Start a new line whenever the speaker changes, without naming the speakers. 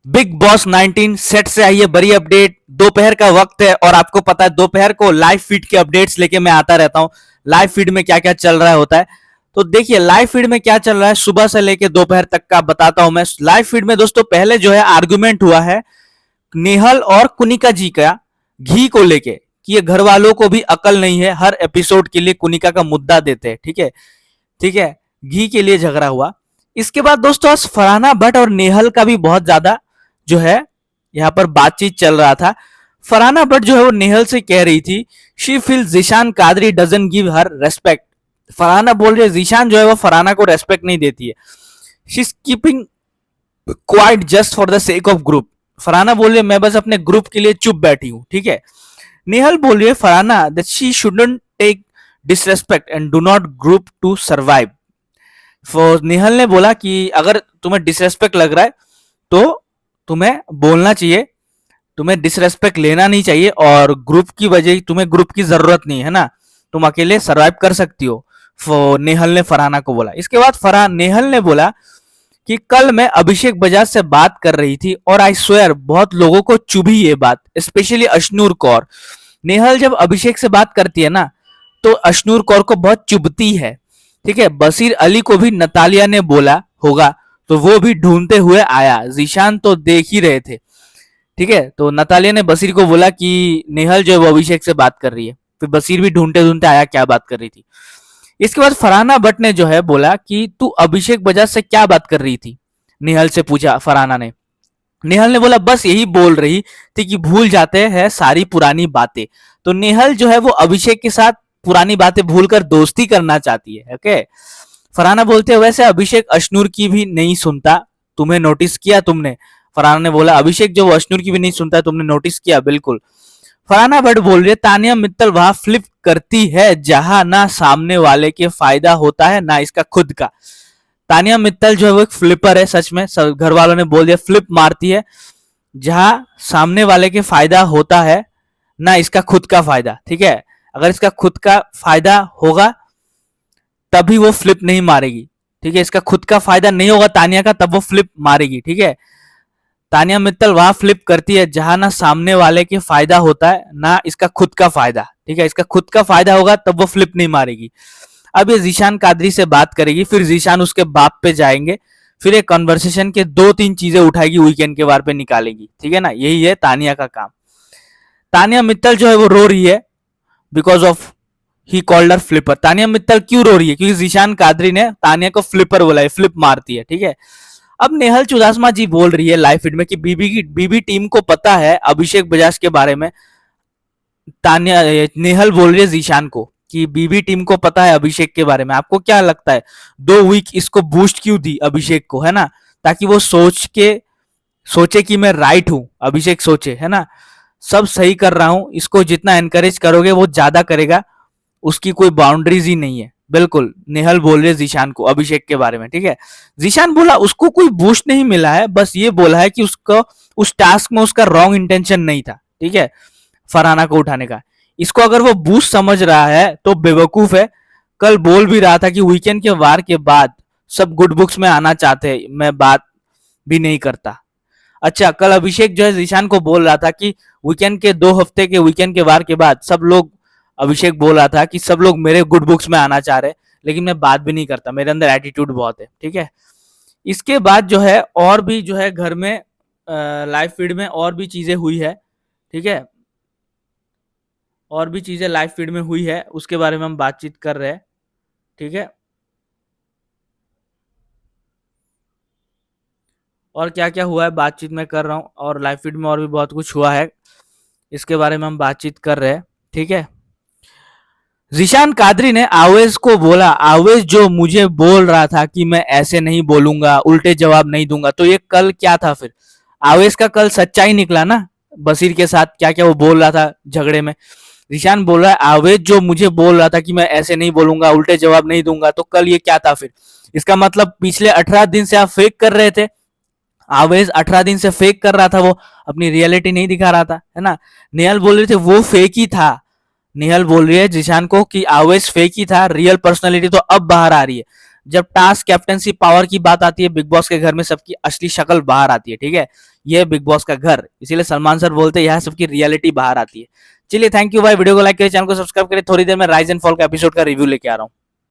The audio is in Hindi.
बिग बॉस 19 सेट से आई है बड़ी अपडेट। दोपहर का वक्त है और आपको पता है दोपहर को लाइव फीड के अपडेट्स लेके मैं आता रहता हूँ। लाइव फीड में क्या क्या चल रहा होता है तो देखिए लाइव फीड में क्या चल रहा है सुबह से लेके दोपहर तक का बताता हूं मैं। लाइव फीड में दोस्तों पहले जो है आर्गुमेंट हुआ है नेहल और कुनिका जी का घी को लेके कि ये घर वालों को भी अकल नहीं है, हर एपिसोड के लिए कुनिका का मुद्दा देते हैं। ठीक है, ठीक है, घी के लिए झगड़ा हुआ। इसके बाद दोस्तों आज फरहाना भट्ट और नेहल का भी बहुत ज्यादा जो है यहाँ पर बातचीत चल रहा था। फरहाना भट्ट जो है वो नेहल से कह रही थी she feel Zeeshan Qadri doesn't give her respect. Farhana बोल रही है जीशान जो है वो फरहाना को रेस्पेक्ट नहीं देती है। She is keeping quiet just for the sake of group. Farhana बोल रही है मैं बस अपने ग्रुप के लिए चुप बैठी हूँ। ठीक है, नेहल बोल रही है Farhana that she shouldn't take disrespect and do not group to survive. Nehal ने बोला कि अगर तुम्हें डिसरेस्पेक्ट लग रहा है तो तुम्हें बोलना चाहिए, तुम्हें डिसरेस्पेक्ट लेना नहीं चाहिए और ग्रुप की वजह तुम्हें ग्रुप की जरूरत नहीं है ना, तुम अकेले सरवाइव कर सकती हो। नेहल ने फरहाना को बोला। इसके बाद नेहल ने बोला कि कल मैं अभिषेक बजाज से बात कर रही थी और आई स्वेयर बहुत लोगों को चुभी ये बात, स्पेशली अशनूर कौर। नेहल जब अभिषेक से बात करती है ना तो अशनूर कौर को बहुत चुभती है। ठीक है, बशीर अली को भी नतालिया ने बोला होगा तो वो भी ढूंढते हुए आया, जीशान तो देख ही रहे थे। ठीक है, तो नतालिया ने बशीर को बोला कि नेहल जो है वो अभिषेक से बात कर रही है। फिर बशीर भी ढूंढते ढूंढते आया क्या बात कर रही थी। इसके बाद फरहाना भट्ट ने जो है बोला कि तू अभिषेक बजाज से क्या बात कर रही थी, नेहल से पूछा फरहाना ने। नेहल ने बोला बस यही बोल रही थी कि भूल जाते हैं सारी पुरानी बातें। तो नेहल जो है वो अभिषेक के साथ पुरानी बातें भूलकर दोस्ती करना चाहती है। ओके, फरहाना बोलते हैं वैसे अभिषेक अशनूर की भी नहीं सुनता, तुम्हें नोटिस किया तुमने। फरहाना ने बोला अभिषेक जो अशनूर की भी नहीं सुनता तुमने नोटिस किया। बिल्कुल। फरहाना भट्ट बोल रही है तानिया मित्तल वहां फ्लिप करती है जहां ना सामने वाले के फायदा होता है ना इसका खुद का। तानिया मित्तल जो है वो एक फ्लिपर है, सच में घर वालों ने बोल दिया फ्लिप मारती है जहां सामने वाले के फायदा होता है ना इसका खुद का फायदा। ठीक है, अगर इसका खुद का फायदा होगा तभी वो फ्लिप नहीं मारेगी। ठीक है, इसका खुद का फायदा नहीं होगा तानिया का तब वो फ्लिप मारेगी। ठीक है, तानिया मित्तल वहां फ्लिप करती है जहां ना सामने वाले के फायदा होता है ना इसका खुद का फायदा। ठीक है, इसका खुद का फायदा होगा तब वो फ्लिप नहीं मारेगी। अब ये जीशान कादरी से बात करेगी, फिर जीशान उसके बाप पे जाएंगे, फिर एक कन्वर्सेशन के दो तीन चीजें उठाएगी वीकेंड के वार पे निकालेगी। ठीक है ना, यही है तानिया का काम। तानिया मित्तल जो है वो रो रही है because of he called her flipper. Tania Mittal क्यों रो रही है? क्योंकि जीशान कादरी ने तानिया को फ्लिपर बोला है, फ्लिप मारती है। ठीक है, अब नेहल चुदासमा जी बोल रही है लाइव फीड में कि बीबी टीम को पता है अभिषेक बजाज के बारे में। तानिया नेहल बोल रही है जीशान को कि बीबी टीम को पता है अभिषेक के बारे में। आपको क्या लगता है 2 वीक इसको बूस्ट क्यों दी अभिषेक को, है ना, ताकि वो सोचे कि मैं राइट हूं। अभिषेक सोचे, है ना, सब सही कर रहा हूं, इसको जितना एनकरेज करोगे वो ज्यादा करेगा, उसकी कोई बाउंड्रीज ही नहीं है। बिल्कुल नेहल बोल रहे जीशान को अभिषेक के बारे में। ठीक है, जीशान बोला उसको कोई बूस्ट नहीं मिला है, बस ये बोला है कि उसको उस टास्क में उसका रॉन्ग इंटेंशन नहीं था। ठीक है, फरहाना को उठाने का। इसको अगर वो बूस्ट समझ रहा है तो बेवकूफ है। कल बोल भी रहा था कि वीकेंड के वार के बाद सब गुड बुक्स में आना चाहते हैं, मैं बात भी नहीं करता। अच्छा, कल अभिषेक जो है जीशान को बोल रहा था कि वीकेंड के 2 हफ्ते के वीकेंड के वार के बाद सब लोग, अभिषेक बोल रहा था कि सब लोग मेरे गुड बुक्स में आना चाह रहे, लेकिन मैं बात भी नहीं करता, मेरे अंदर एटीट्यूड बहुत है। ठीक है, इसके बाद जो है और भी जो है घर में लाइव फीड में और भी चीजें हुई है। ठीक है, और भी चीजें लाइव फीड में हुई है, उसके बारे में हम बातचीत कर रहे हैं। ठीक है, और क्या क्या हुआ है बातचीत में कर रहा हूँ, और लाइव फीड में और भी बहुत कुछ हुआ है, इसके बारे में हम बातचीत कर रहे हैं। ठीक है, जीशान कादरी ने आवेज को बोला, आवेज जो मुझे बोल रहा था कि मैं ऐसे नहीं बोलूंगा, उल्टे जवाब नहीं दूंगा, तो ये कल क्या था फिर? आवेज का कल सच्चाई निकला ना, बशीर के साथ क्या क्या वो बोल रहा था झगड़े में। जीशान बोल रहा है आवेज जो मुझे बोल रहा था कि मैं ऐसे नहीं बोलूंगा, उल्टे जवाब नहीं दूंगा, तो कल ये क्या था फिर? इसका मतलब पिछले 18 दिन से आप फेक कर रहे थे। आवेज 18 दिन से फेक कर रहा था, वो अपनी रियलिटी नहीं दिखा रहा था, है ना। नेहल बोल रहे थे वो फेक ही था। नेहल बोल रही है जीशान को कि आवेज फेक ही था, रियल पर्सनालिटी तो अब बाहर आ रही है। जब टास्क कैप्टनसी पावर की बात आती है बिग बॉस के घर में सबकी असली शक्ल बाहर आती है, ठीक है। ये बिग बॉस का घर, इसीलिए सलमान सर बोलते हैं यहाँ सबकी रियलिटी बाहर आती है। चलिए थैंक यू भाई, वीडियो को लाइक करिए, चैनल को सब्सक्राइब करिए। थोड़ी देर में राइज एंड फॉल का एपिसोड का रिव्यू लेके आ रहा हूँ।